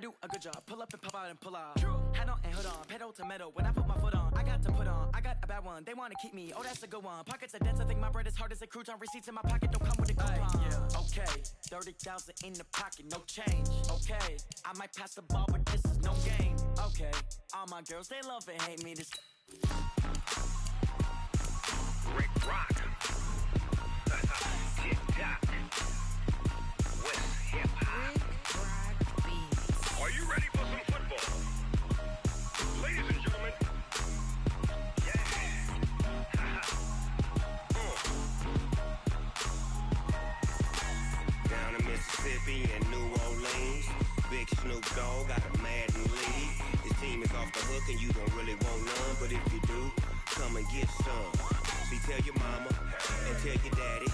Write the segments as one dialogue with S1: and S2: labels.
S1: do a good job. Pull up and pop out and pull out. Head on and hood on, pedal to metal. When I put my foot on, I got to put on. I got a bad one, they wanna keep me. Oh, that's a good one. Pockets are dense, I think my bread is hard as a crouton. Receipts in my pocket don't come with a coupon. Yeah, okay. 30,000 in the pocket, no change. Okay, I might pass the ball, but this is no game. Okay, all my girls, they love and hate me. This
S2: Rick Rock. Tick-tock. West hip-hop.
S3: Rick Rock Beats.
S2: Are you ready for some football? Ladies and gentlemen. Yeah. Down in Mississippi and New Orleans, Big Snoop Dogg got a Madden lead. His team is off the hook and you don't really want none, but if you do, come and get some. See, tell your mama and tell your daddy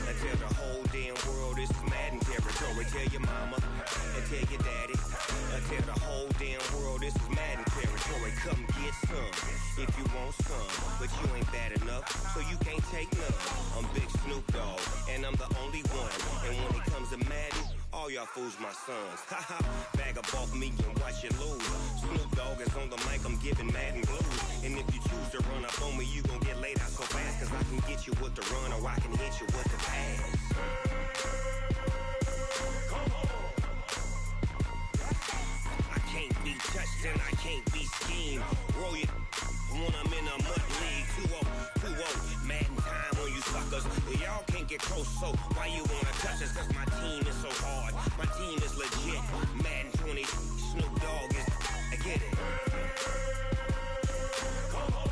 S2: and tell the whole damn world this is Madden territory. Tell your mama and tell your daddy and tell the whole damn world this is Madden territory. Come get some if you want some, but you ain't bad enough, so you can't take none. I'm Big Snoop Dogg and I'm the only one. And when it comes to Madden, all y'all fools my sons. Haha, bag up off me and watch you lose. Snoop Dogg is on the mic, I'm giving Madden blues. And if you choose to run up on me, you gon' get laid out so fast. Cause I can get you with the run or I can hit you with the pass. Come on. I can't be touched and I can't be schemed. Roll you when I'm in a mud league. 2-0, 2-0, Madden time on you suckers. Y'all can't get close, so why you wanna touch us? Cause my team is so hard, my team is legit. Madden 20, Snoop Dogg is, I get it. Come on.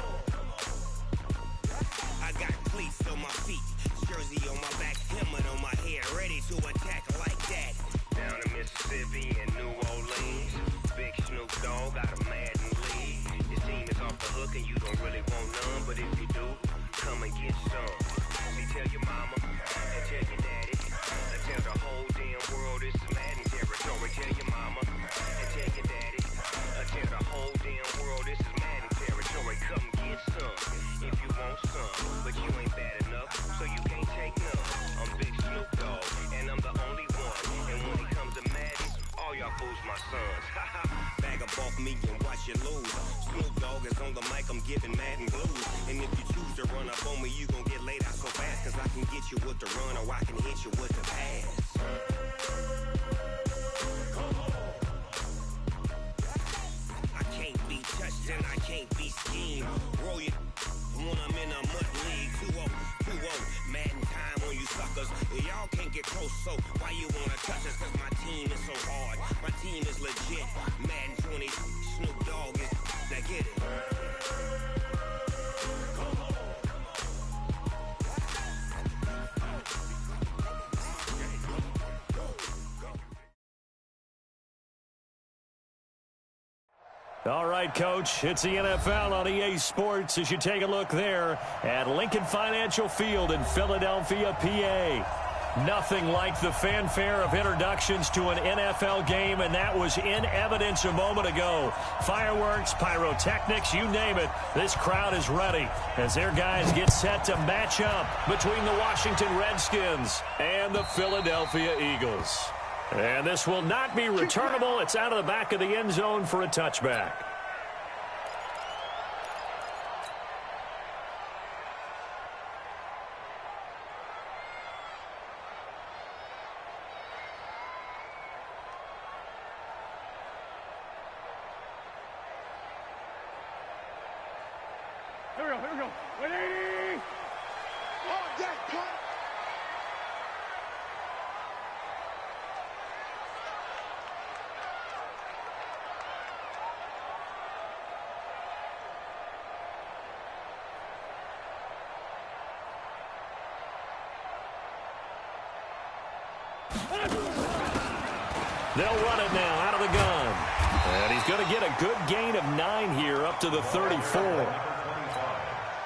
S2: I got cleats on my feet, jersey on my back, helmet on my head, ready to attack like that. Down in Mississippi and New Orleans, Big Snoop Dogg got a Madden lead. His team is off the hook and you don't really want none, but if you do, come and get some. See, tell your mama and tell your daddy and tell the whole damn world this is Madden territory. Tell your mama and tell your daddy and tell the whole damn world this is Madden territory. Come get some if you want some, but you ain't bad enough, so you can't take none. I'm Big Snoop Dogg and I'm the only one. And when it comes to Madden, all y'all fools my sons. Bag up off me and watch you lose. Snoop Dogg is on the mic, I'm giving Madden blues. And if you choose to run up on me, you gon' get laid out so fast. Cause I can get you with the run or I can hit you with the pass. Come on. I can't be touched and I can't be schemed. Roll you when I'm in a mud league. 2-0, 2-0, Madden time on you suckers. Y'all can't get close, so why you wanna touch us? Cause my team is so hard, my team is legit. Madden 20, Snoop Dogg is, now get it. Come on.
S4: All right, Coach, it's the NFL on EA Sports as you take a look there at Lincoln Financial Field in Philadelphia, PA. Nothing like the fanfare of introductions to an NFL game, and that was in evidence a moment ago. Fireworks, pyrotechnics, you name it. This crowd is ready as their guys get set to match up between the Washington Redskins and the Philadelphia Eagles. And this will not be returnable. It's out of the back of the end zone for a touchback.
S5: Here we go. 180! Oh, that cut!
S4: They'll run it now out of the gun. And he's going to get a good gain of 9 here up to the 34.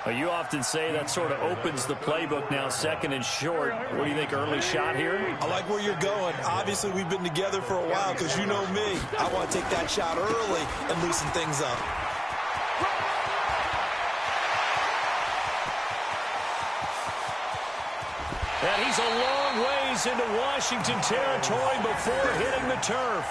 S4: You often say that sort of opens the playbook now, second and short. What do you think, early shot here?
S6: I like where you're going. Obviously, we've been together for a while because you know me. I want to take that shot early and loosen things up.
S4: And he's a long ways into Washington territory before hitting the turf.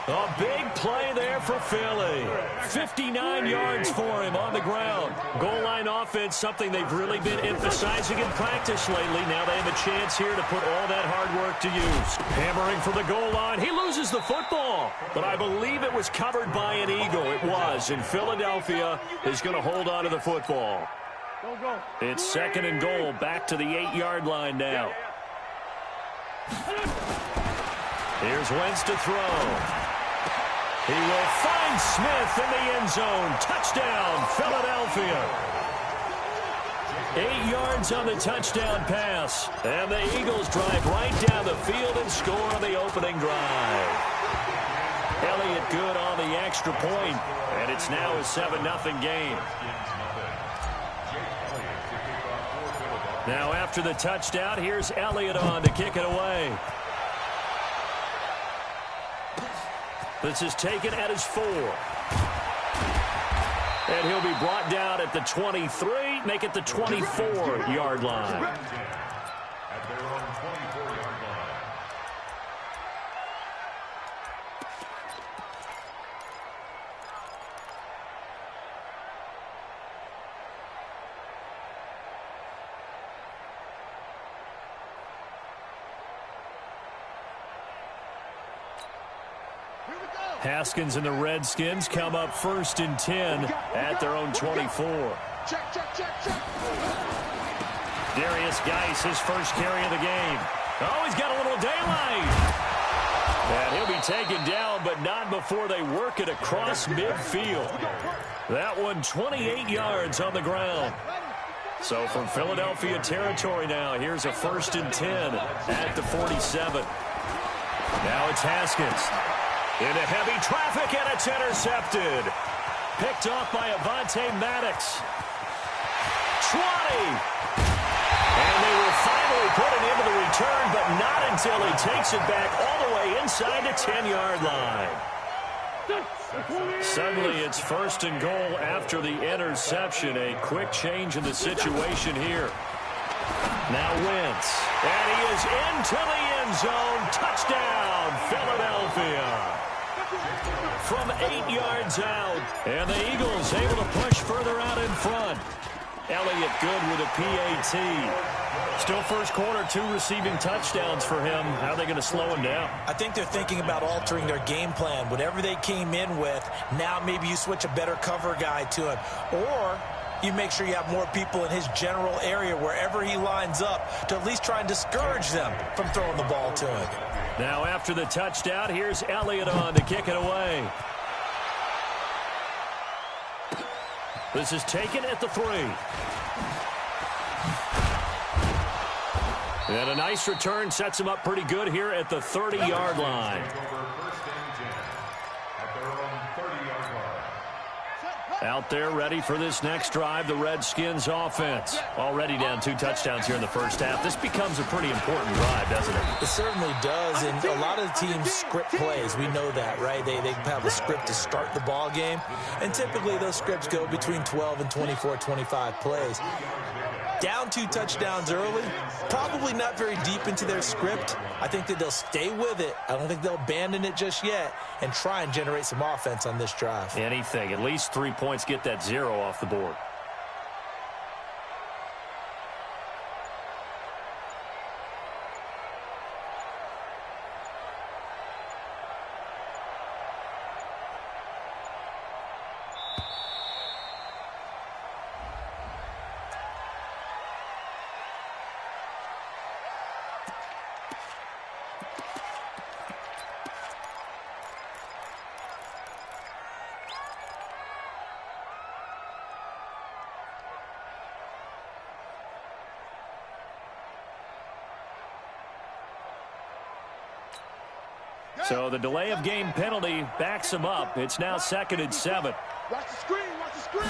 S4: A big play there for Philly. 59 yards for him on the ground. Goal line offense, something they've really been emphasizing in practice lately. Now they have a chance here to put all that hard work to use. Hammering for the goal line. He loses the football, but I believe it was covered by an Eagle. It was, and Philadelphia is going to hold on to the football. It's 2nd and goal, back to the 8-yard line now. Here's Wentz to throw. He will find Smith in the end zone. Touchdown, Philadelphia. 8 yards on the touchdown pass. And the Eagles drive right down the field and score on the opening drive. Elliott good on the extra point, and it's now a 7-0 game. Now after the touchdown, here's Elliott on to kick it away. This is taken at his 4. And he'll be brought down at the 23, make it the 24-yard line. Haskins and the Redskins come up 1st and 10 at their own 24. Darius Geis, his first carry of the game. Oh, he's got a little daylight. And he'll be taken down, but not before they work it across midfield. That one 28 yards on the ground. So from Philadelphia territory now, here's a 1st and 10 at the 47. Now it's Haskins. Into heavy traffic, and it's intercepted. Picked off by Avonte Maddox. 20. And they will finally put it into the return, but not until he takes it back all the way inside the 10-yard line. Suddenly it's 1st and goal after the interception. A quick change in the situation here. Now Wentz. And he is into the end zone. Touchdown, Philadelphia. From 8 yards out. And the Eagles able to push further out in front. Elliott good with a PAT. Still first quarter, 2 receiving touchdowns for him. How are they going to slow him down?
S6: I think they're thinking about altering their game plan. Whatever they came in with, now maybe you switch a better cover guy to him. Or you make sure you have more people in his general area wherever he lines up to at least try and discourage them from throwing the ball to him.
S4: Now after the touchdown, here's Elliott on to kick it away. This is taken at the 3. And a nice return sets him up pretty good here at the 30-yard line. Out there ready for this next drive, the Redskins offense. Already down 2 touchdowns here in the first half. This becomes a pretty important drive, doesn't it?
S6: It certainly does, and a lot of the teams script plays. We know that, right? They have a script to start the ball game, and typically those scripts go between 12 and 24, 25 plays. Down 2 touchdowns early, probably not very deep into their script. I think that they'll stay with it. I don't think they'll abandon it just yet and try and generate some offense on this drive.
S4: Anything. At least 3 points, get that 0 off the board. So the delay of game penalty backs him up. It's now 2nd and 7.
S5: Watch the screen, watch the screen.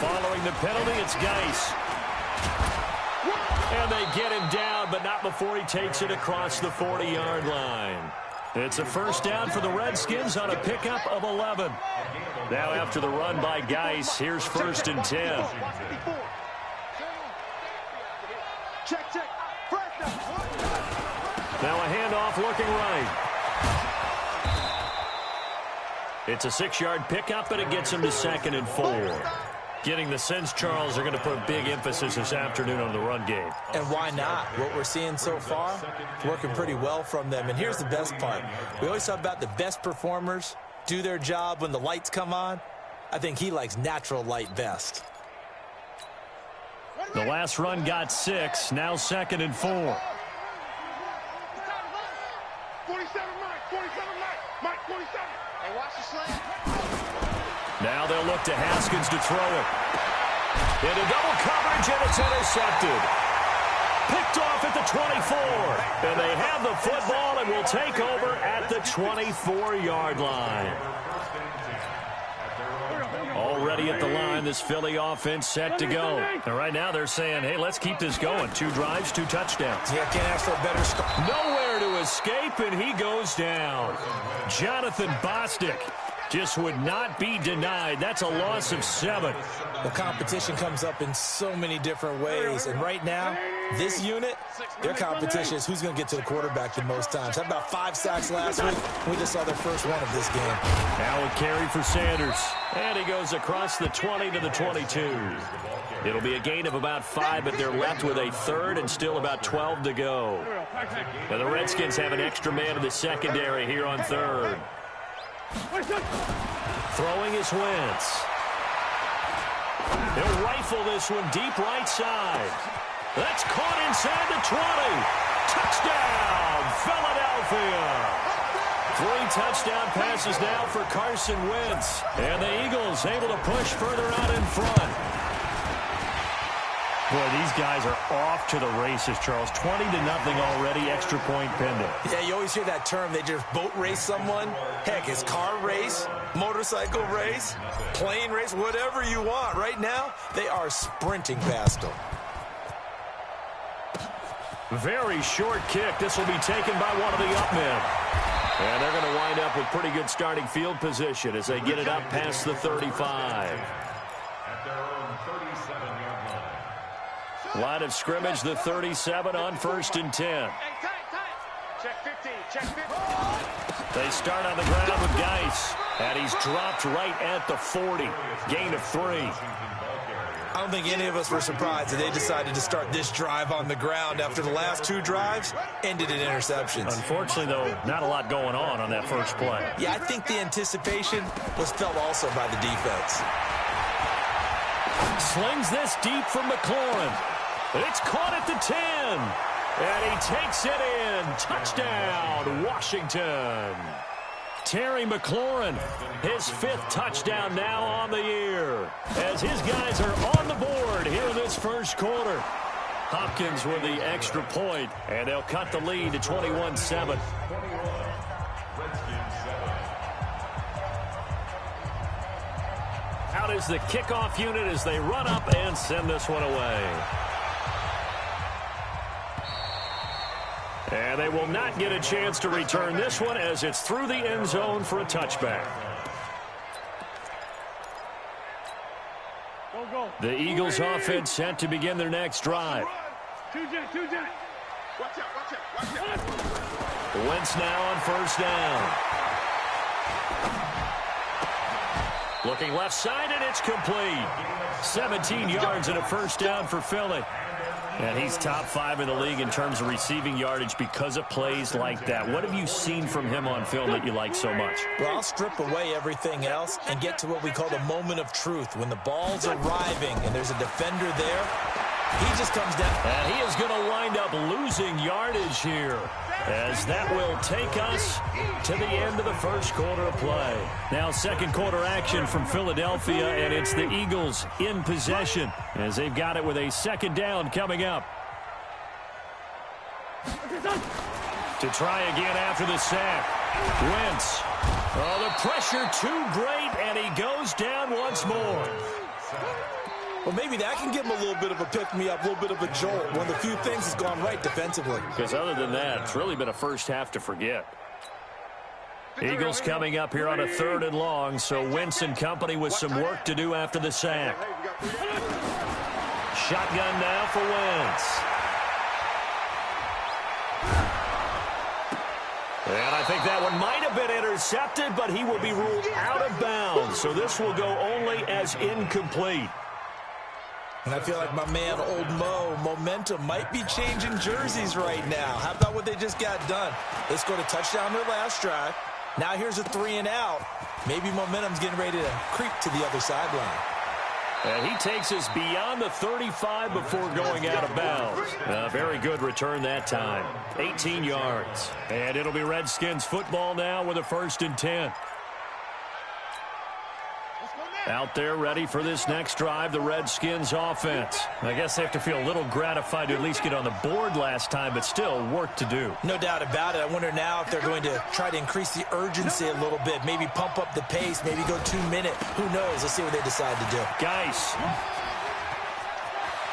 S4: Following the penalty, it's Geis. And they get him down, but not before he takes it across the 40-yard line. It's a first down for the Redskins on a pickup of 11. Now after the run by Geis, here's 1st and 10.
S5: Check.
S4: Now a handoff looking right. It's a 6-yard pickup, and it gets him to 2nd and 4. Getting the sense, Charles, they're going to put big emphasis this afternoon on the run game.
S6: And why not? What we're seeing so far, working pretty well from them. And here's the best part. We always talk about the best performers do their job when the lights come on. I think he likes natural light best.
S4: The last run got 6, now 2nd and 4.
S5: 47, Mike, Mike, 47. Hey, watch the slant.
S4: Now they'll look to Haskins to throw it. Into double coverage, and it's intercepted. Picked off at the 24. And they have the football and will take over at the 24-yard line. Already at the line, this Philly offense set to go. And right now they're saying, hey, let's keep this going. 2 drives, 2 touchdowns.
S6: Yeah, can't ask for a better start.
S4: Nowhere to escape, and he goes down. Jonathan Bostic just would not be denied. That's a loss of 7.
S6: The competition comes up in so many different ways. And right now, this unit, their competition is who's going to get to the quarterback the most times. How about 5 sacks last week? We just saw their first one of this game.
S4: Now a carry for Sanders. And he goes across the 20 to the 22. It'll be a gain of about 5, but they're left with a 3rd and still about 12 to go. Now the Redskins have an extra man in the secondary here on 3rd. Throwing is Wentz. He'll rifle this one deep right side. That's caught inside the 20. Touchdown, Philadelphia. 3 touchdown passes now for Carson Wentz. And the Eagles able to push further out in front. Boy, these guys are off to the races, Charles. 20-0 already, extra point pending.
S6: Yeah, you always hear that term. They just boat race someone. Heck, it's car race, motorcycle race, plane race, whatever you want. Right now, they are sprinting past them.
S4: Very short kick. This will be taken by one of the up men. And they're going to wind up with pretty good starting field position as they get it up past the 35. Line of scrimmage, the 37 on 1st and 10.
S5: Check 15, check 15.
S4: They start on the ground with Geis. And he's dropped right at the 40. Gain of 3.
S6: I don't think any of us were surprised that they decided to start this drive on the ground after the last 2 drives ended in interceptions.
S4: Unfortunately, though, not a lot going on that first play.
S6: Yeah, I think the anticipation was felt also by the defense.
S4: Slings this deep from McLaurin. It's caught at the 10. And he takes it in. Touchdown, Washington. Terry McLaurin, his 5th touchdown now on the year. As his guys are on the board here in this first quarter. Hopkins with the extra point, and they'll cut the lead to 21-7. Out is the kickoff unit as they run up and send this one away. And they will not get a chance to return this one as it's through the end zone for a touchback. The Eagles offense set to begin their next drive. Wentz now on 1st down. Looking left side, and it's complete. 17 yards and a 1st down for Philly. And he's top 5 in the league in terms of receiving yardage because of plays like that. What have you seen from him on film that you like so much?
S6: Well, I'll strip away everything else and get to what we call the moment of truth. When the ball's arriving and there's a defender there, he just comes down.
S4: And he is going to wind up losing yardage here, as that will take us to the end of the first quarter of play. Now 2nd quarter action from Philadelphia, and it's the Eagles in possession as they've got it with a 2nd down coming up. To try again after the sack. Wentz. Oh, the pressure too great, and he goes down once more.
S6: Well, maybe that can give him a little bit of a pick-me-up, a little bit of a jolt. One of the few things that's gone right defensively.
S4: Because other than that, it's really been a first half to forget. Eagles coming up here on a 3rd and long, so Wentz and company with some work to do after the sack. Shotgun now for Wentz. And I think that one might have been intercepted, but he will be ruled out of bounds. So this will go only as incomplete.
S6: And I feel like my man, Old Mo, momentum might be changing jerseys right now. How about what they just got done? They scored a touchdown their last drive. Now here's a 3 and out. Maybe momentum's getting ready to creep to the other sideline.
S4: And he takes us beyond the 35 before going out of bounds. Very good return that time. 18 yards. And it'll be Redskins football now with a 1st and 10. Out there ready for this next drive, the Redskins offense. I guess they have to feel a little gratified to at least get on the board last time, but still work to do.
S6: No doubt about it. I wonder now if they're going to try to increase the urgency a little bit, maybe pump up the pace, maybe go 2-minute. Who knows? Let's see what they decide to do.
S4: Geis.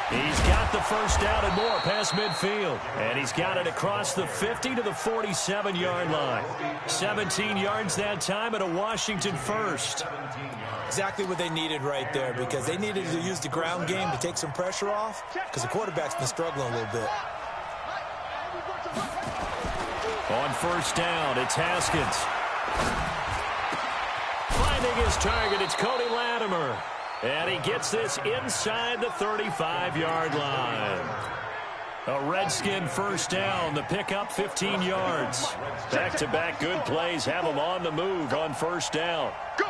S4: He's got the first down and more past midfield. And he's got it across the 50 to the 47-yard line. 17 yards that time and a Washington first.
S6: Exactly what they needed right there, because they needed to use the ground game to take some pressure off, because the quarterback's been struggling a little bit.
S4: On 1st down, it's Haskins. Finding his target, it's Cody Latimer. And he gets this inside the 35-yard line. A Redskin first down, the pickup 15 yards. Back-to-back good plays have them on the move on 1st down.
S5: Go!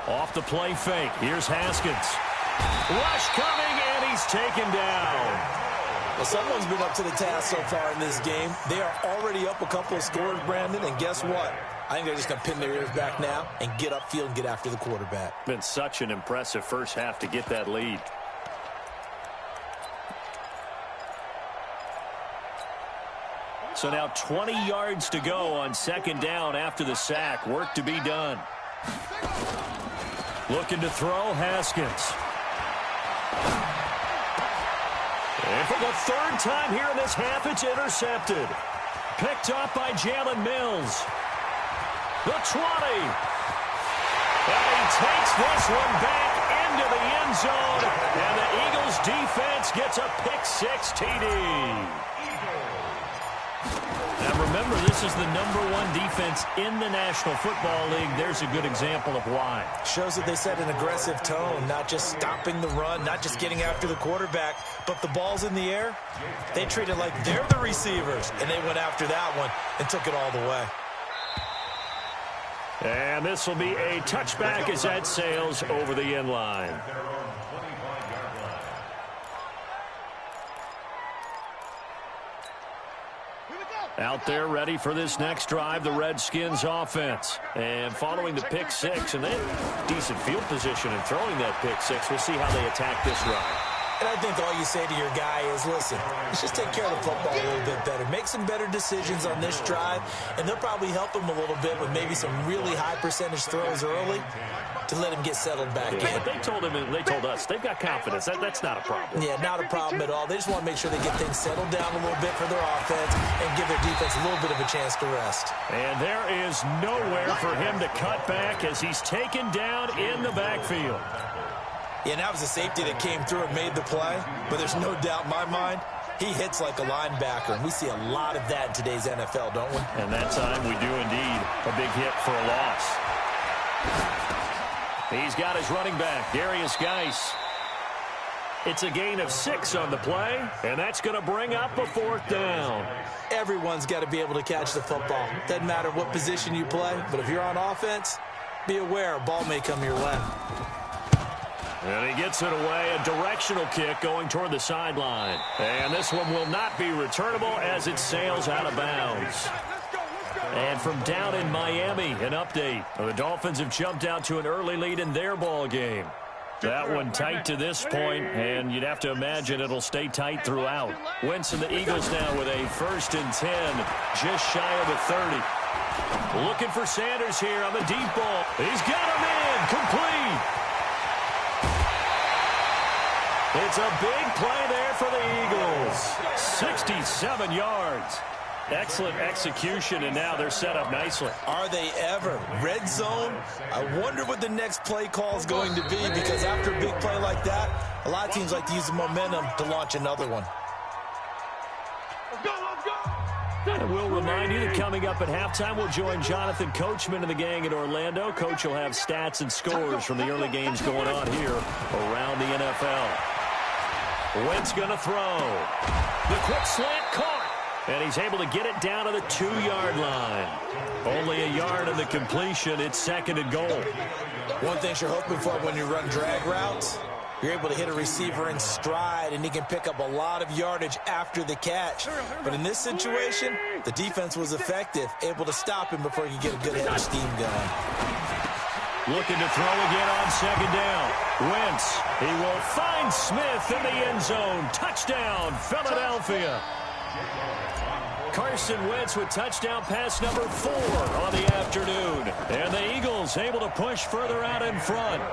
S4: Off the play fake. Here's Haskins. Rush coming, and he's taken down.
S6: Well, someone's been up to the task so far in this game. They are already up a couple of scores, Brandon, and guess what? I think they're just going to pin their ears back now and get upfield and get after the quarterback.
S4: Been such an impressive first half to get that lead. So now 20 yards to go on 2nd down after the sack. Work to be done. Looking to throw, Haskins. And for the 3rd time here in this half, it's intercepted. Picked up by Jalen Mills. The 20. And he takes this one back into the end zone. And the Eagles defense gets a pick-6 TD. Now remember, this is the #1 defense in the National Football League. There's a good example of why.
S6: Shows that they set an aggressive tone, not just stopping the run, not just getting after the quarterback, but the ball's in the air. They treat it like they're the receivers, and they went after that one and took it all the way.
S4: And this will be a touchback as that sails over the end line. Out there ready for this next drive, the Redskins offense. And following the pick-6, and they have decent field position in throwing that pick-6. We'll see how they attack this ride.
S6: And I think all you say to your guy is, listen, let's just take care of the football a little bit better. Make some better decisions on this drive, and they'll probably help him a little bit with maybe some really high-percentage throws early to let him get settled back in.
S4: But they told him, and they told us, they've got confidence. That's not a problem.
S6: Yeah, not a problem at all. They just want to make sure they get things settled down a little bit for their offense and give their defense a little bit of a chance to rest.
S4: And there is nowhere for him to cut back as he's taken down in the backfield.
S6: Yeah, and that was a safety that came through and made the play, but there's no doubt in my mind he hits like a linebacker, and we see a lot of that in today's NFL, don't we?
S4: And that time we do indeed. A big hit for a loss. He's got his running back, Darius Geis. It's a gain of 6 on the play, and that's going to bring up a 4th down.
S6: Everyone's got to be able to catch the football. Doesn't matter what position you play, but if you're on offense, be aware a ball may come your way.
S4: And he gets it away, a directional kick going toward the sideline. And this one will not be returnable as it sails out of bounds. And from down in Miami, an update. The Dolphins have jumped out to an early lead in their ball game. That one tight to this point, and you'd have to imagine it'll stay tight throughout. Wentz and the Eagles now with a 1st and 10, just shy of the 30. Looking for Sanders here on the deep ball. He's got him in, complete. It's a big play there for the Eagles. 67 yards. Excellent execution, and now they're set up nicely.
S6: Are they ever? Red zone? I wonder what the next play call is going to be, because after a big play like that, a lot of teams like to use the momentum to launch another one.
S4: And we'll remind you that coming up at halftime, we'll join Jonathan Coachman and the gang in Orlando. Coach will have stats and scores from the early games going on here around the NFL. Wentz going to throw. The quick slant caught. And he's able to get it down to the 2-yard line. Only a yard of the completion. It's 2nd and goal.
S6: One thing you're hoping for when you run drag routes, you're able to hit a receiver in stride, and he can pick up a lot of yardage after the catch. But in this situation, the defense was effective, able to stop him before he could get a good head of steam going.
S4: Looking to throw again on 2nd down. Wentz, he will find Smith in the end zone. Touchdown, Philadelphia. Carson Wentz with touchdown pass number 4 on the afternoon. And the Eagles able to push further out in front.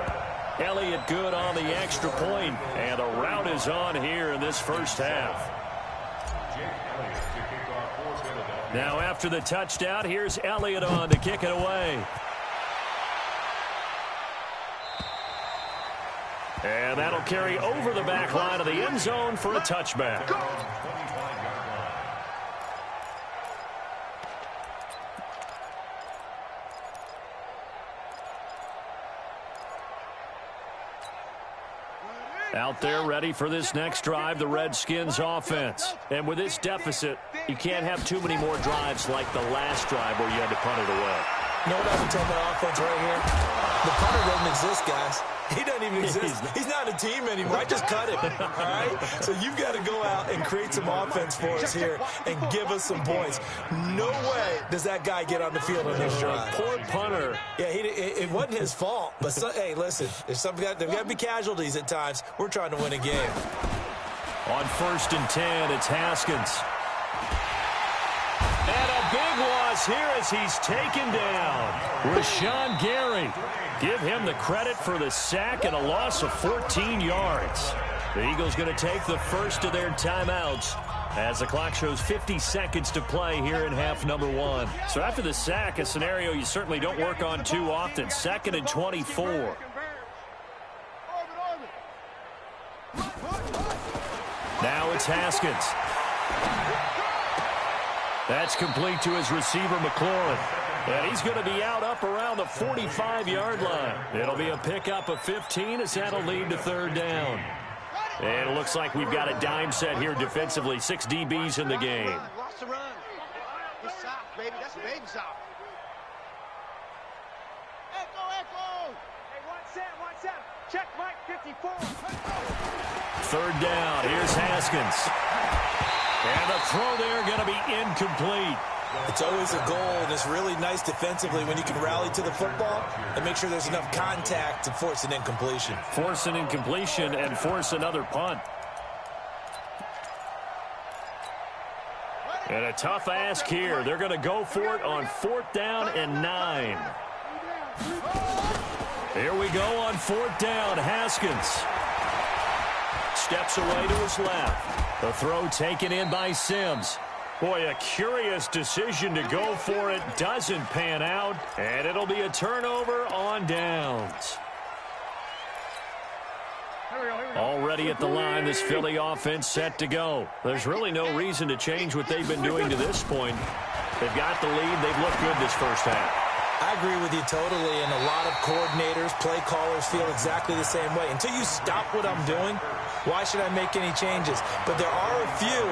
S4: Elliott good on the extra point, and the route is on here in this first half. Now after the touchdown, here's Elliott on to kick it away. And that'll carry over the back line of the end zone for a touchback. Out there ready for this next drive, the Redskins offense. And with this deficit, you can't have too many more drives like the last drive where you had to punt it away.
S6: You know what I would tell my offense right here? The punter doesn't exist, guys. He doesn't even exist. He's not a team anymore. I just cut him, all right? So you've got to go out and create some offense for us here and give us some points. No way does that guy get on the field on this drive.
S4: Poor punter.
S6: Yeah, it wasn't his fault. But, hey, listen, there's got to be casualties at times. We're trying to win a game.
S4: On 1st and 10, it's Haskins. And a big loss here as he's taken down. Rashawn Gary. Give him the credit for the sack and a loss of 14 yards. The Eagles going to take the first of their timeouts as the clock shows 50 seconds to play here in half number 1. So after the sack, a scenario you certainly don't work on too often. 2nd and 24. Now it's Haskins. That's complete to his receiver, McLaurin. And he's going to be out up around the 45-yard line. It'll be a pickup of 15 as that'll lead to 3rd down. And it looks like we've got a dime set here defensively. 6 DBs in the game.
S5: Lots to run. Good sock, baby. That's a baby sock. Echo. Hey, 1-7. Check Mike 54.
S4: 3rd down. Here's Haskins. And the throw there going to be incomplete.
S6: It's always a goal, and it's really nice defensively when you can rally to the football and make sure there's enough contact to force an incompletion.
S4: Force an incompletion and force another punt. And a tough ask here. They're going to go for it on 4th down and 9. Here we go on 4th down. Haskins steps away to his left. The throw taken in by Sims. Boy, a curious decision to go for it. Doesn't pan out, and it'll be a turnover on downs. Already at the line, this Philly offense set to go. There's really no reason to change what they've been doing to this point. They've got the lead. They've looked good this first half.
S6: I agree with you totally, and a lot of coordinators, play callers feel exactly the same way. Until you stop what I'm doing, why should I make any changes? But there are a few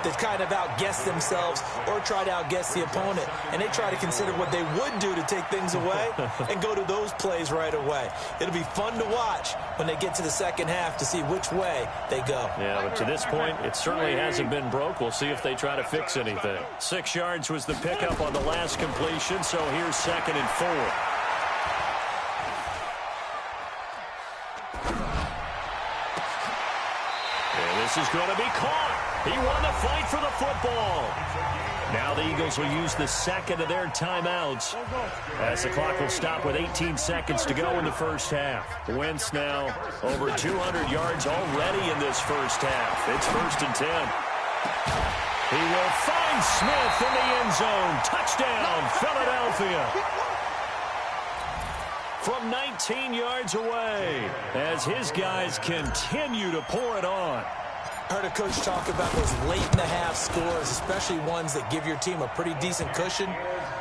S6: that kind of outguess themselves or try to outguess the opponent, and they try to consider what they would do to take things away and go to those plays right away. It'll be fun to watch when they get to the second half to see which way they go.
S4: Yeah, but to this point, it certainly hasn't been broke. We'll see if they try to fix anything. 6 yards was the pickup on the last completion, so here's 2nd and 4. This is going to be caught. He won the fight for the football. Now the Eagles will use the 2nd of their timeouts as the clock will stop with 18 seconds to go in the first half. Wentz now over 200 yards already in this first half. It's 1st and 10. He will find Smith in the end zone. Touchdown, Philadelphia. From 19 yards away as his guys continue to pour it on.
S6: I heard a coach talk about those late-in-the-half scores, especially ones that give your team a pretty decent cushion.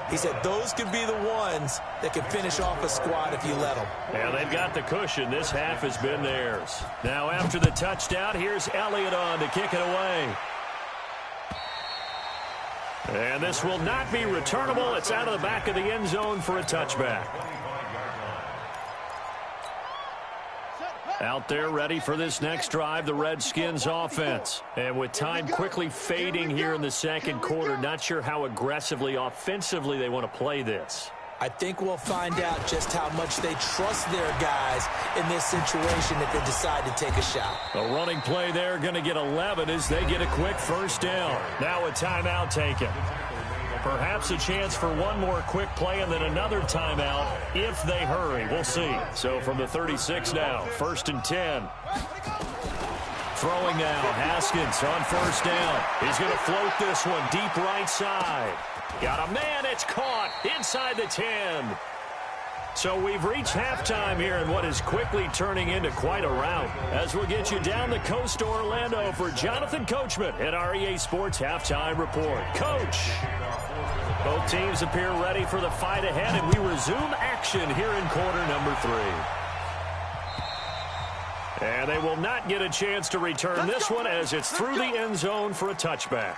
S6: He said those could be the ones that can finish off a squad if you let them.
S4: Yeah, they've got the cushion. This half has been theirs. Now after the touchdown, here's Elliott on to kick it away. And this will not be returnable. It's out of the back of the end zone for a touchback. Out there ready for this next drive, the Redskins offense. And with time quickly fading here in the second quarter, not sure how aggressively, offensively they want to play this.
S6: I think we'll find out just how much they trust their guys in this situation if they decide to take a shot.
S4: A running play there, going to get 11 as they get a quick first down. Now a timeout taken. Perhaps a chance for one more quick play and then another timeout if they hurry. We'll see. So from the 36 now, 1st and 10. Throwing now, Haskins on first down. He's going to float this one deep right side. Got a man, it's caught inside the 10. So we've reached halftime here in what is quickly turning into quite a rout. As we'll get you down the coast to Orlando for Jonathan Coachman at our EA Sports Halftime Report. Coach, both teams appear ready for the fight ahead, and we resume action here in quarter number 3. And they will not get a chance to return this one as it's through the end zone for a touchback.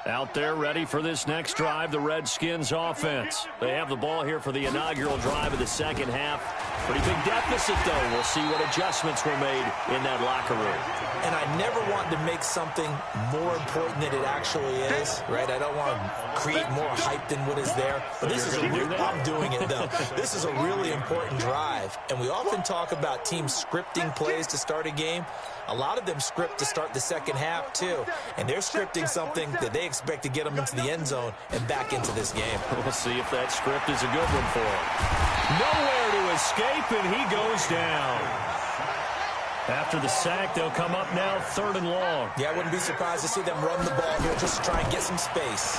S4: Out there ready for this next drive, the Redskins offense. They have the ball here for the inaugural drive of the second half. Pretty big deficit, though. We'll see what adjustments were made in that locker room.
S6: And I never want to make something more important than it actually is, right? I don't want to create more hype than what is there. But this is I'm doing it, though. This is a really important drive. And we often talk about teams scripting plays to start a game. A lot of them script to start the second half, too. And they're scripting something that they expect to get them into the end zone and back into this game.
S4: We'll see if that script is a good one for him. Nowhere to escape, and he goes down. After the sack, they'll come up now 3rd and long.
S6: Yeah, I wouldn't be surprised to see them run the ball here just to try and get some space.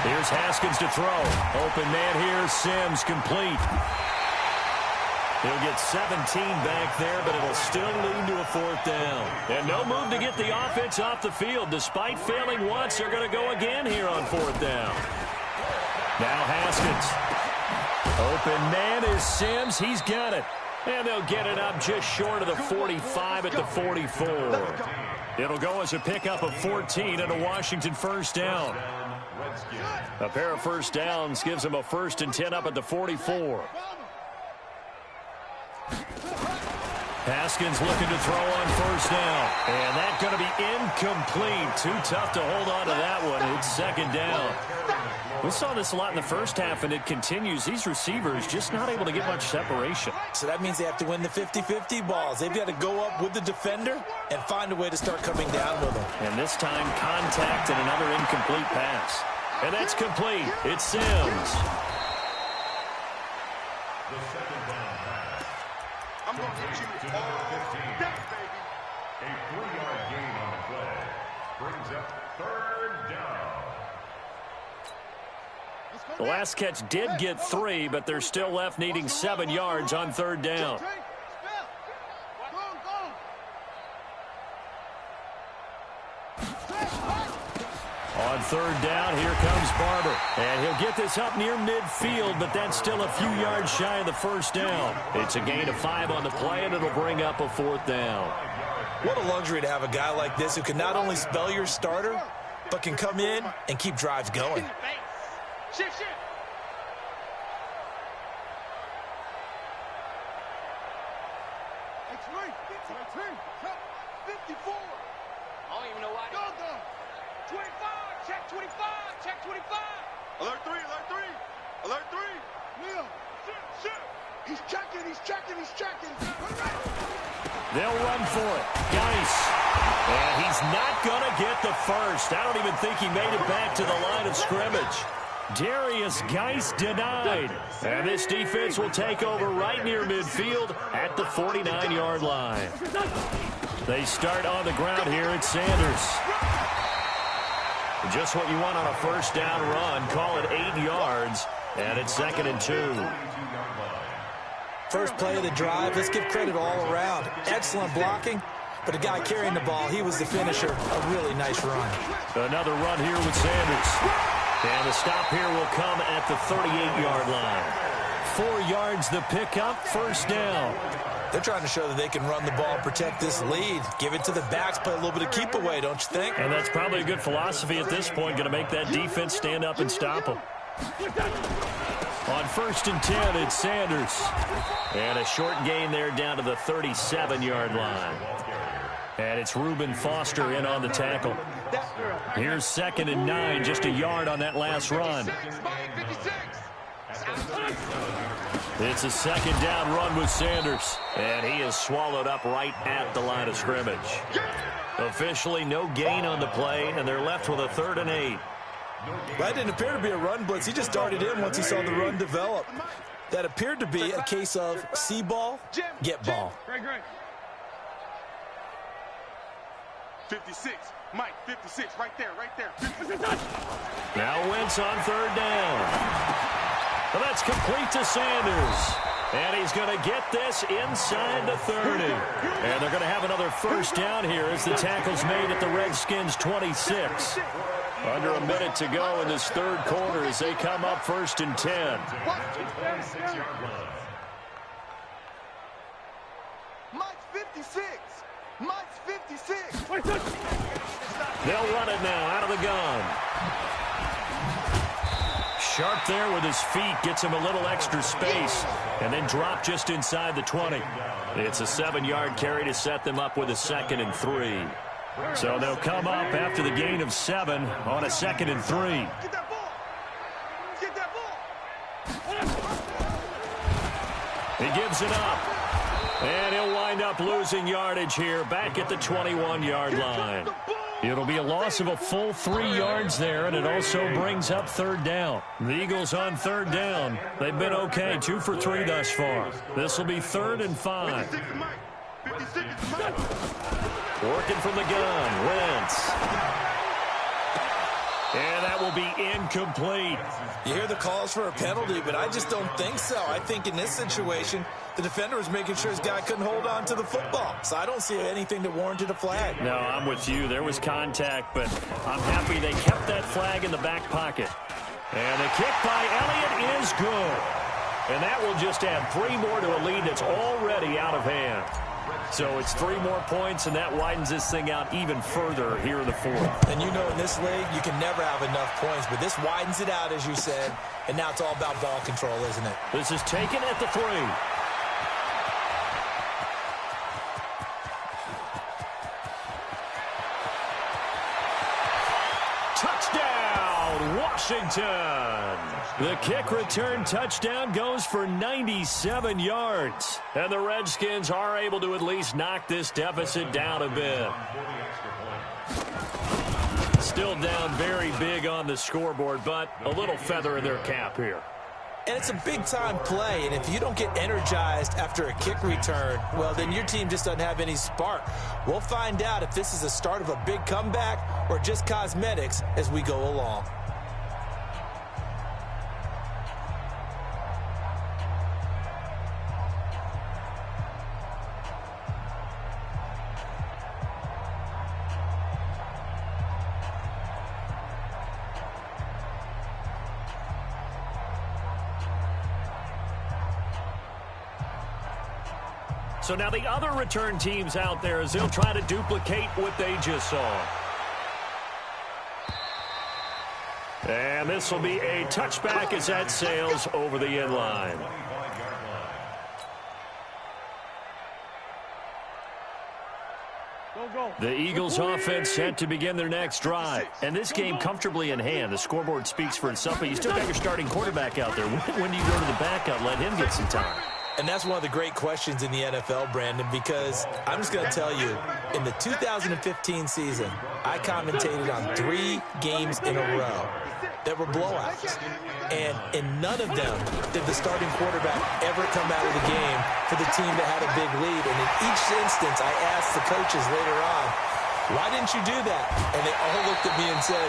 S4: Here's Haskins to throw. Open man here, Sims complete. He'll get 17 back there, but it'll still lead to a 4th down. And no move to get the offense off the field. Despite failing once, they're going to go again here on 4th down. Now Haskins. Open man is Sims. He's got it. And they'll get it up just short of the 45 at the 44. It'll go as a pickup of 14 and a Washington first down. A pair of first downs gives them a 1st and 10 up at the 44. Haskins looking to throw on first down. And that's going to be incomplete. Too tough to hold on to that one. It's 2nd down. We saw this a lot in the first half, and it continues. These receivers just not able to get much separation.
S6: So that means they have to win the 50-50 balls. They've got to go up with the defender and find a way to start coming down with them.
S4: And this time, contact and another incomplete pass. And that's complete. It's Sims.
S5: I'm going to hit you all day, baby.
S7: A 3-yard gain on the play brings up 3rd down.
S4: The last catch did get 3, but they're still left needing 7 yards on 3rd down. On 3rd down, here comes Barber. And he'll get this up near midfield, but that's still a few yards shy of the 1st down. It's a gain of 5 on the play, and it'll bring up a 4th down.
S6: What a luxury to have a guy like this who can not only spell your starter, but can come in and keep drives going.
S5: Shift. It's 54. I don't even know why. Go. 25. Check 25. Check 25. Alert 3. Alert 3. Neil. Shift. He's checking.
S4: They'll run for it. Geis. And he's not going to get the first. I don't even think he made it back to the line of scrimmage. Darius Geis denied. And this defense will take over right near midfield at the 49-yard line. They start on the ground here at Sanders. Just what you want on a first down run. Call it 8 yards. And it's 2nd and 2.
S6: First play of the drive, let's give credit all around. Excellent blocking, but the guy carrying the ball, he was the finisher. A really nice run.
S4: Another run here with Sanders. And the stop here will come at the 38-yard line. 4 yards the pickup, first down.
S6: They're trying to show that they can run the ball, protect this lead. Give it to the backs, play a little bit of keep away, don't you think?
S4: And that's probably a good philosophy at this point, going to make that defense stand up and stop them. On 1st and 10, it's Sanders. And a short gain there down to the 37-yard line. And it's Reuben Foster in on the tackle. Here's 2nd and 9, just a yard on that last run. It's a 2nd down run with Sanders. And he is swallowed up right at the line of scrimmage. Officially no gain on the play, and they're left with a 3rd and 8.
S6: That didn't appear to be a run blitz. He just darted in once he saw the run develop. That appeared to be a case of see ball, get ball.
S5: 56. Mike, 56. Right there. 56.
S4: Now Wentz on 3rd down. Well, that's complete to Sanders. And he's going to get this inside the 30. And they're going to have another first down here as the tackle's made at the Redskins' 26. Under a minute to go in this 3rd quarter as they come up 1st and 10.
S5: Mike's 56. Mike's 56.
S4: They'll run it now out of the gun. Sharp there with his feet, gets him a little extra space, and then drop just inside the 20. It's a 7-yard carry to set them up with a 2nd and 3. So they'll come up after the gain of 7 on a 2nd and 3.
S5: Get that ball. Get that ball.
S4: He gives it up. And he'll wind up losing yardage here back at the 21-yard line. It'll be a loss of a full 3 yards there, and it also brings up 3rd down. The Eagles on 3rd down. They've been okay, 2 for 3 thus far. This will be 3rd and 5.
S5: 56 Mike. 56 Mike.
S4: Working from the gun, Wentz. And that will be incomplete.
S6: You hear the calls for a penalty, but I just don't think so. I think in this situation, the defender was making sure his guy couldn't hold on to the football. So I don't see anything that warranted a flag.
S4: No, I'm with you. There was contact, but I'm happy they kept that flag in the back pocket. And the kick by Elliott is good. And that will just add 3 more to a lead that's already out of hand. So it's 3 more points, and that widens this thing out even further here in the 4th.
S6: And you know in this league, you can never have enough points, but this widens it out, as you said, and now it's all about ball control, isn't it?
S4: This is taken at the 3. Touchdown, Washington! The kick return touchdown goes for 97 yards. And the Redskins are able to at least knock this deficit down a bit. Still down very big on the scoreboard, but a little feather in their cap here.
S6: And it's a big-time play, and if you don't get energized after a kick return, well, then your team just doesn't have any spark. We'll find out if this is the start of a big comeback or just cosmetics as we go along.
S4: So now the other return teams out there as they'll try to duplicate what they just saw. And this will be a touchback as that sails over the end line. The Eagles offense set to begin their next drive. And this game comfortably in hand. The scoreboard speaks for itself, but you still got your starting quarterback out there. When do you go to the backup? Let him get some time.
S6: And that's one of the great questions in the NFL, Brandon, because I'm just going to tell you, in the 2015 season, I commentated on 3 games in a row that were blowouts. And in none of them did the starting quarterback ever come out of the game for the team that had a big lead. And in each instance, I asked the coaches later on, why didn't you do that? And they all looked at me and said,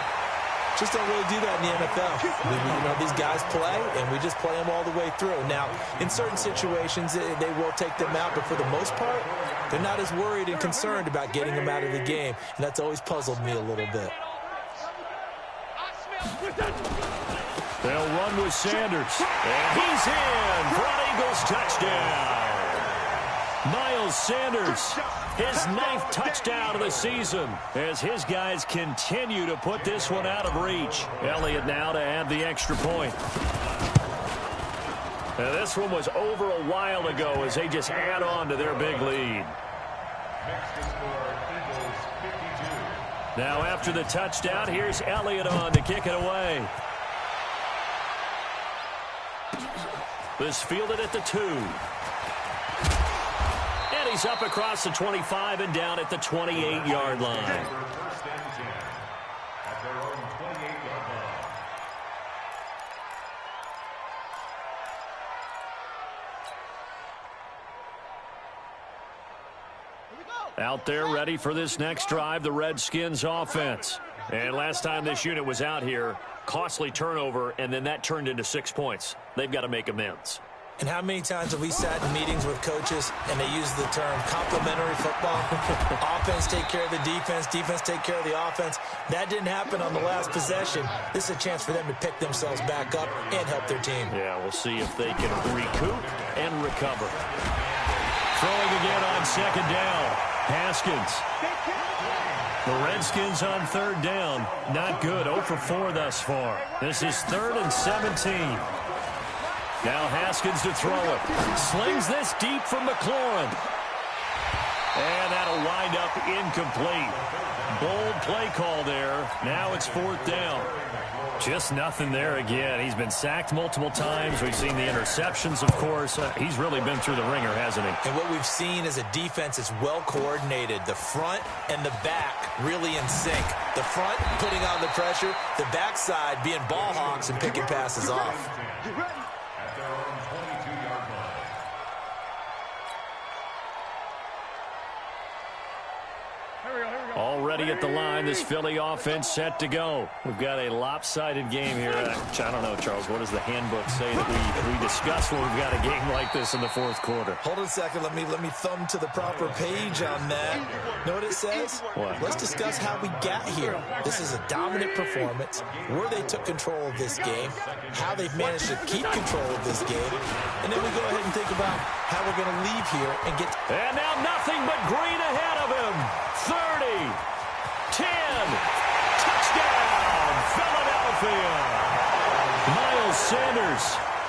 S6: just don't really do that in the NFL. These guys play, and we just play them all the way through. Now, in certain situations, they will take them out, but for the most part, they're not as worried and concerned about getting them out of the game, and that's always puzzled me a little bit.
S4: They'll run with Sanders, and he's in for an Eagles touchdown. Miles Sanders, his 9th touchdown of the season, as his guys continue to put this one out of reach. Elliott now to add the extra point. Now this one was over a while ago as they just add on to their big lead. Now after the touchdown, here's Elliott on to kick it away. This fielded at the 2. And he's up across the 25 and down at the 28-yard line.
S7: First and 10 at their own 28-yard line.
S4: Out there ready for this next drive, the Redskins offense. And last time this unit was out here, costly turnover, and then that turned into 6 points. They've got to make amends.
S6: And how many times have we sat in meetings with coaches and they use the term complementary football? Offense take care of the defense, defense take care of the offense. That didn't happen on the last possession. This is a chance for them to pick themselves back up and help their team.
S4: Yeah, we'll see if they can recoup and recover. Throwing again on 2nd down. Haskins. The Redskins on 3rd down. Not good. 0 for 4 thus far. This is 3rd and 17. Now Haskins to throw it. Slings this deep from McLaurin. And that'll wind up incomplete. Bold play call there. Now it's 4th down. Just nothing there again. He's been sacked multiple times. We've seen the interceptions, of course. He's really been through the ringer, hasn't he?
S6: And what we've seen is a defense that's well coordinated. The front and the back really in sync. The front putting on the pressure. The backside being ball hawks and picking passes off.
S7: At their own 22-yard line.
S4: Already at the line, this Philly offense set to go. We've got a lopsided game here. I don't know, Charles, what does the handbook say that we discuss when we've got a game like this in the 4th quarter?
S6: Hold on a second. Let me thumb to the proper page on that. Know what it says?
S4: What?
S6: Let's discuss how we got here. This is a dominant performance, where they took control of this game, how they've managed to keep control of this game, and then we go ahead and think about how we're going to leave here and get...
S4: And now nothing but green ahead of him. 30, 10, touchdown, Philadelphia. Miles Sanders,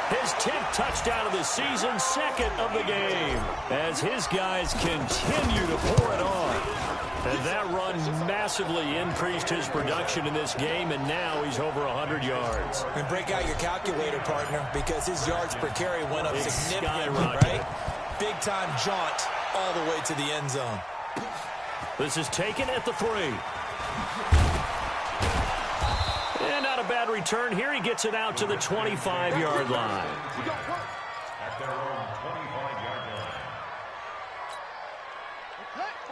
S4: his 10th touchdown of the season, 2nd of the game, as his guys continue to pour it on. And that run massively increased his production in this game, and now he's over 100 yards.
S6: And break out your calculator, partner, because his yards per carry went up significantly, right? Big-time jaunt all the way to the end zone.
S4: This is taken at the 3. And not a bad return. Here he gets it out to the 25-yard line.
S7: At their own 25-yard line.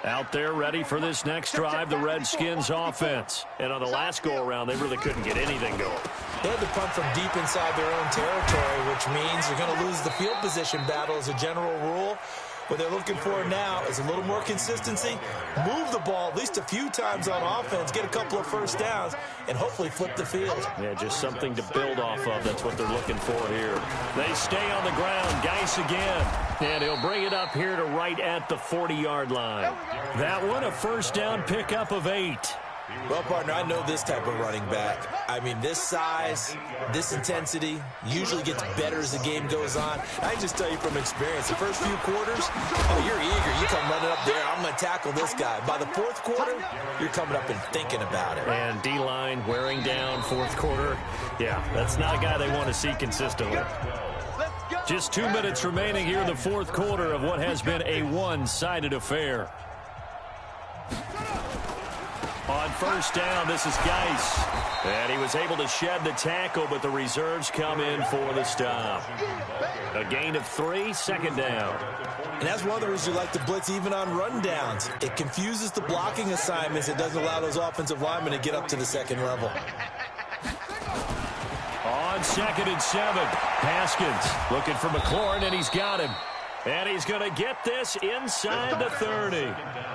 S4: Out there ready for this next drive, the Redskins offense. And on the last go-around, they really couldn't get anything going.
S6: They had to punt from deep inside their own territory, which means you're going to lose the field position battle as a general rule. What they're looking for now is a little more consistency, move the ball at least a few times on offense, get a couple of first downs, and hopefully flip the field.
S4: Yeah, just something to build off of. That's what they're looking for here. They stay on the ground. Geis again. And he'll bring it up here to right at the 40-yard line. That one, a first down pickup of 8.
S6: Well, partner, I know this type of running back. I mean, this size, this intensity usually gets better as the game goes on. I can just tell you from experience, the first few quarters, oh, you're eager. You come running up there, I'm going to tackle this guy. By the 4th quarter, you're coming up and thinking about it.
S4: And D-line wearing down 4th quarter. Yeah, that's not a guy they want to see consistently.
S5: Let's go!
S4: Just 2 minutes remaining here in the fourth quarter of what has been a one-sided affair. On first down, this is Geis. And he was able to shed the tackle, but the reserves come in for the stop. A gain of 3, second down.
S6: And that's one of the reasons you like to blitz even on rundowns. It confuses the blocking assignments. It doesn't allow those offensive linemen to get up to the second level.
S4: On 2nd and 7, Haskins looking for McLaurin, and he's got him. And he's going to get this inside the 30.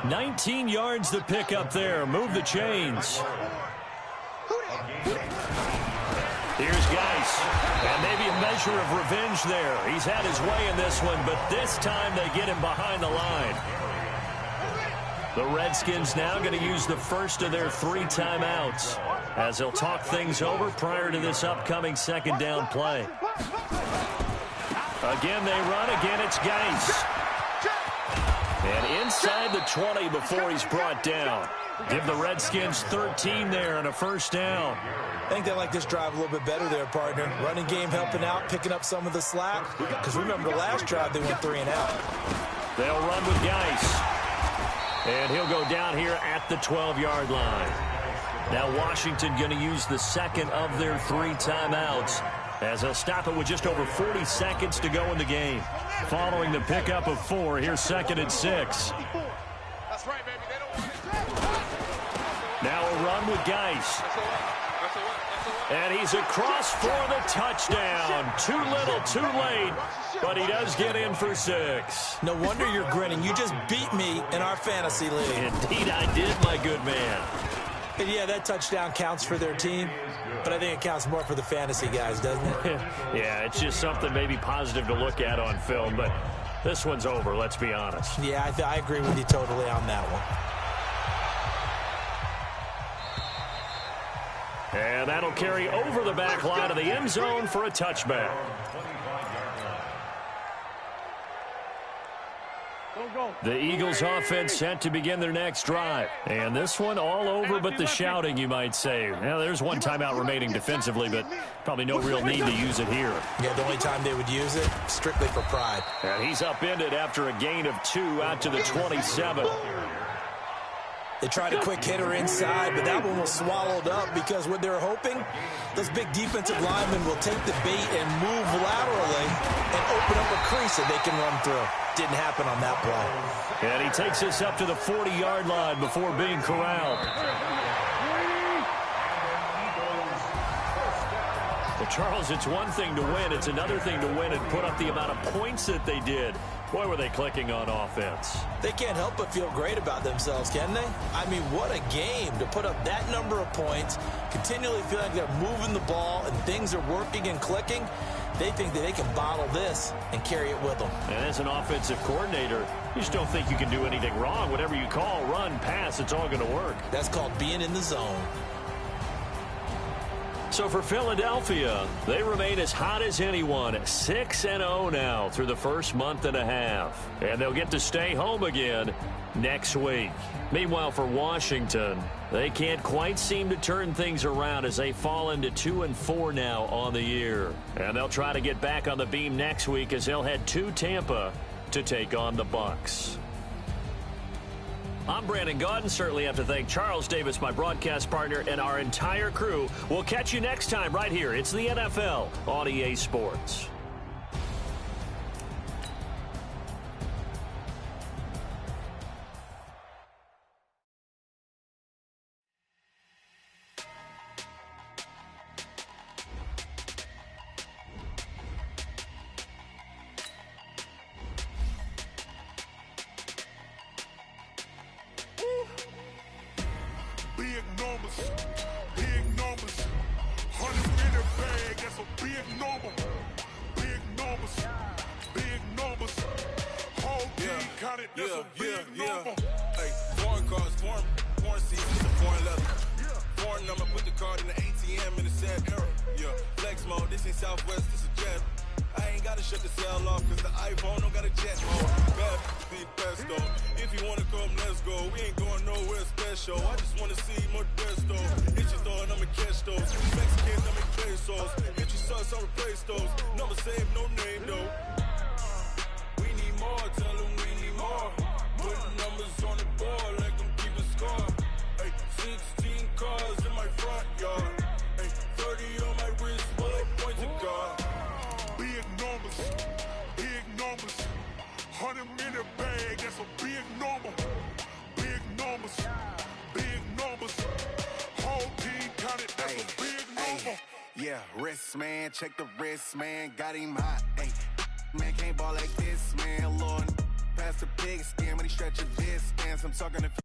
S4: 19 yards to pick up there. Move the chains. Here's Geis. And maybe a measure of revenge there. He's had his way in this one, but this time they get him behind the line. The Redskins now going to use the first of their 3 timeouts as they'll talk things over prior to this upcoming second down play. Again, they run. Again, it's Geis. And inside the 20 before he's brought down. Give the Redskins 13 there and a first down.
S6: I think they like this drive a little bit better there, partner. Running game helping out, picking up some of the slack. Because remember the last drive, they went 3 and out.
S4: They'll run with Geis. And he'll go down here at the 12-yard line. Now Washington going to use the second of their 3 timeouts, as they'll stop it with just over 40 seconds to go in the game. Following the pickup of 4, here's 2nd and 6.
S5: That's right, baby. They don't want it.
S4: Now a run with Geis. And he's across for the touchdown. Too little, too late, but he does get in for 6.
S6: No wonder you're grinning. You just beat me in our fantasy league.
S4: Indeed I did, my good man.
S6: And yeah, that touchdown counts for their team, but I think it counts more for the fantasy guys, doesn't it?
S4: Yeah, it's just something maybe positive to look at on film, but this one's over, let's be honest.
S6: Yeah, I agree with you totally on that one.
S4: And that'll carry over the back line of the end zone for a touchback. The Eagles offense set to begin their next drive. And this one all over but the shouting, you might say. Well, there's 1 timeout remaining defensively, but probably no real need to use it here.
S6: Yeah, the only time they would use it, strictly for pride.
S4: And he's upended after a gain of 2 out to the 27.
S6: They tried a quick hitter inside, but that one was swallowed up because what they're hoping, those big defensive linemen will take the bait and move laterally and open up a crease that they can run through. Didn't happen on that play.
S4: And he takes us up to the 40-yard line before being corralled. Well, Charles, it's one thing to win. It's another thing to win and put up the amount of points that they did. Boy, were they clicking on offense.
S6: They can't help but feel great about themselves, can they? I mean, what a game to put up that number of points, continually feel like they're moving the ball and things are working and clicking. They think that they can bottle this and carry it with them.
S4: And as an offensive coordinator, you just don't think you can do anything wrong. Whatever you call, run, pass, it's all going to work.
S6: That's called being in the zone.
S4: So for Philadelphia, they remain as hot as anyone, 6-0 now through the first month and a half. And they'll get to stay home again next week. Meanwhile, for Washington, they can't quite seem to turn things around as they fall into 2-4 now on the year. And they'll try to get back on the beam next week as they'll head to Tampa to take on the Bucs. I'm Brandon Gaudin. Certainly have to thank Charles Davis, my broadcast partner, and our entire crew. We'll catch you next time right here. It's the NFL on EA Sports.
S8: Big numbers, 100 in the bag, that's a big number. Big numbers, whole team counted, that's a big number.
S9: Hey, foreign cars, foreign seats, it's a foreign leather. Foreign number, put the card in the ATM in the sad era. Yeah, flex mode, this ain't Southwest, this is jet. I ain't gotta shut the cell off, cause the iPhone don't got a jet mode. Bad be the best though. If you wanna come, let's go. We ain't going nowhere special. I just wanna see more dress though. Hit your thought, I'ma catch those. Mexicans, I'ma pesos. Hit your suck cards, I replace those. Number save, no name though. We need more, tell them we need more. Putting numbers on the board like I'm keeping score. Ay, 16 cars in my front yard. Ay, 30 on my wrist, bullet point to God.
S8: Big numbers, big numbers. 100 in the bag, that's a big number. Big numbers, big numbers. Whole team counted, that's a big number.
S10: Yeah, wrist man, check the wrist man, got him hot. Ay, man can't ball like this, man. Lord, past the big skin when he stretch a distance. I'm talking to